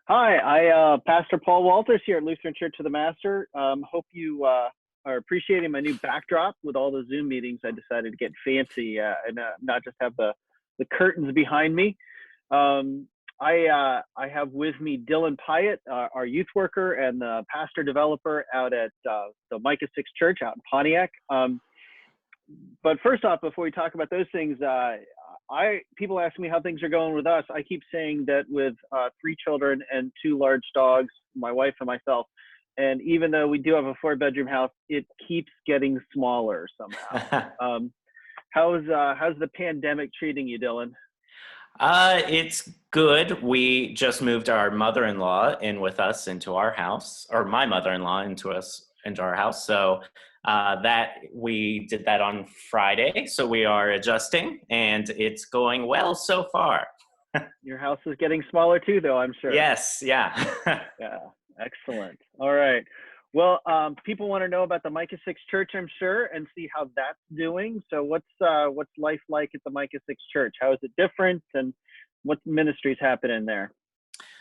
Hi, Pastor Paul Walters here at Lutheran Church of the Master. Hope you are appreciating my new backdrop with all the Zoom meetings. I decided to get fancy and not just have the curtains behind me. I have with me Dylan Pyatt, our youth worker and the pastor developer out at the Micah 6 Church out in Pontiac. But first off, before we talk about those things, people ask me how things are going with us. I keep saying that with 3 children and 2 large dogs, my wife and myself, and even though we do have a 4-bedroom house, it keeps getting smaller somehow. How's the pandemic treating you, Dylan? It's good. We just moved our mother-in-law in with us into our house, or my mother-in-law into our house. So that we did that on Friday. So we are adjusting, and it's going well so far. Your house is getting smaller too, though, I'm sure. Yes. Yeah. Yeah. Excellent. All right. Well, people want to know about the Micah 6 Church, I'm sure, and see how that's doing. So what's life like at the Micah 6 Church? How is it different, and what ministries happening there?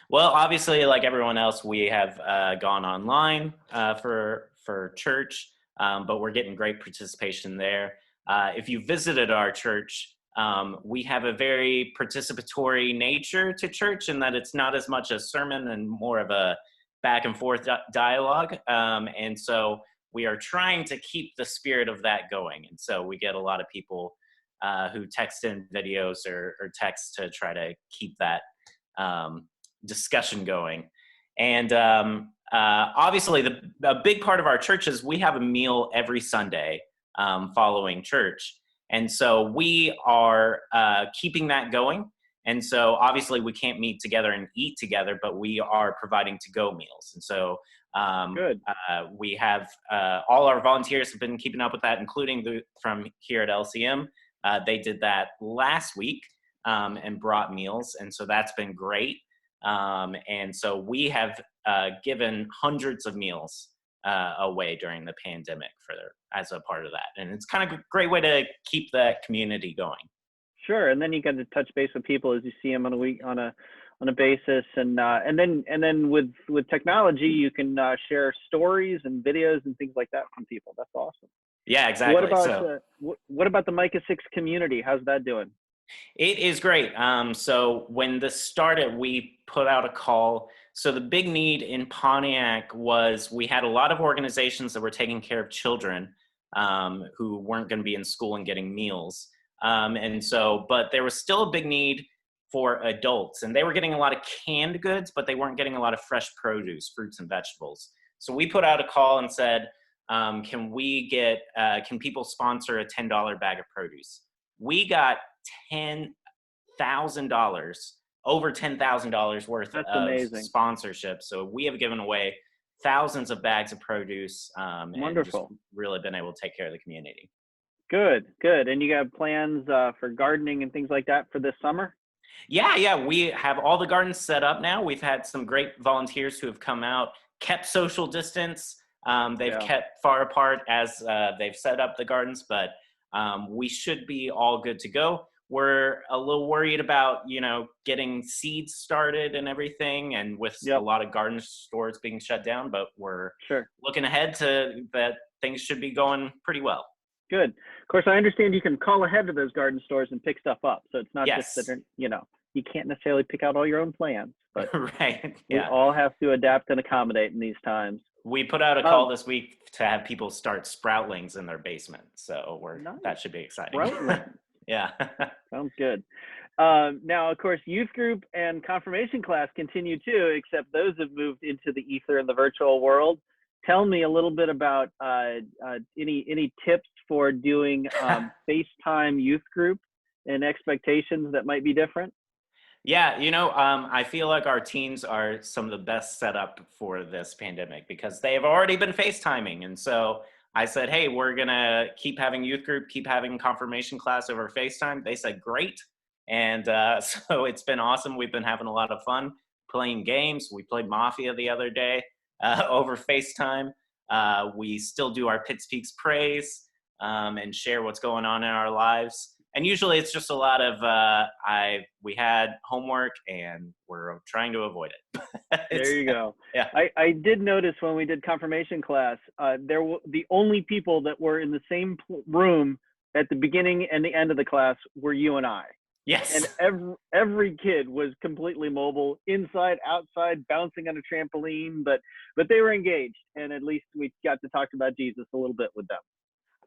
Well, obviously, like everyone else, we have gone online for church, but we're getting great participation there. If you visited our church, we have a very participatory nature to church in that it's not as much a sermon and more of a back and forth dialogue. And so we are trying to keep the spirit of that going. And so we get a lot of people who text in videos or text to try to keep that discussion going. And obviously, a big part of our church is we have a meal every Sunday following church. And so we are keeping that going. And so obviously we can't meet together and eat together, but we are providing to-go meals. And so we have all our volunteers have been keeping up with that, including from here at LCM. They did that last week and brought meals. And so that's been great. And so we have given hundreds of meals away during the pandemic as a part of that. And it's kind of a great way to keep that community going. Sure, and then you get to touch base with people as you see them on a basis, and then with technology, you can share stories and videos and things like that from people. That's awesome. Yeah, exactly. What about the Micah 6 community? How's that doing? It is great. So when this started, we put out a call. So the big need in Pontiac was we had a lot of organizations that were taking care of children who weren't going to be in school and getting meals. But there was still a big need for adults, and they were getting a lot of canned goods, but they weren't getting a lot of fresh produce, fruits and vegetables. So we put out a call and said, can people sponsor a $10 bag of produce? We got $10,000, over $10,000 worth That's of amazing. sponsorship. So we have given away thousands of bags of produce Wonderful. and just really been able to take care of the community. Good. And you got plans for gardening and things like that for this summer? Yeah. We have all the gardens set up now. We've had some great volunteers who have come out, kept social distance. They've kept far apart as they've set up the gardens, but we should be all good to go. We're a little worried about, getting seeds started and everything, and with a lot of garden stores being shut down, but we're looking ahead to that things should be going pretty well. Good. Of course, I understand you can call ahead to those garden stores and pick stuff up. So it's not just that, you can't necessarily pick out all your own plants, but right. We all have to adapt and accommodate in these times. We put out a call this week to have people start sproutlings in their basement. So that should be exciting. Sproutlings. Yeah. Sounds good. Now, of course, youth group and confirmation class continue too, except those have moved into the ether and the virtual world. Tell me a little bit about any tips for doing FaceTime youth group and expectations that might be different. Yeah, I feel like our teens are some of the best set up for this pandemic because they have already been FaceTiming. And so I said, hey, we're going to keep having youth group, keep having confirmation class over FaceTime. They said, great. And so it's been awesome. We've been having a lot of fun playing games. We played Mafia the other day over FaceTime. We still do our Pitts Peaks praise and share what's going on in our lives. And usually it's just a lot of we had homework and we're trying to avoid it. There you go. Yeah. I did notice when we did confirmation class, the only people that were in the same room at the beginning and the end of the class were you and I. Yes. And every kid was completely mobile, inside, outside, bouncing on a trampoline, but they were engaged, and at least we got to talk about Jesus a little bit with them.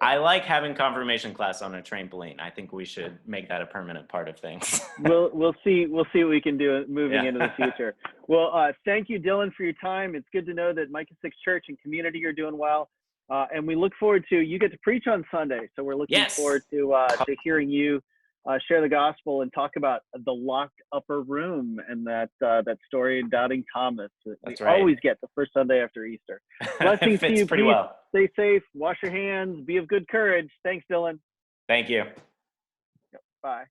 I like having confirmation class on a trampoline. I think we should make that a permanent part of things. We'll see what we can do moving into the future. Well, thank you, Dylan, for your time. It's good to know that Micah 6 Church and Community are doing well, and we look forward to you get to preach on Sunday. So we're looking forward to hearing you share the gospel and talk about the locked upper room and that story in Doubting Thomas that we always get the first Sunday after Easter. Blessings to you, Pete. Stay safe, wash your hands, be of good courage. Thanks, Dylan. Thank you. Bye.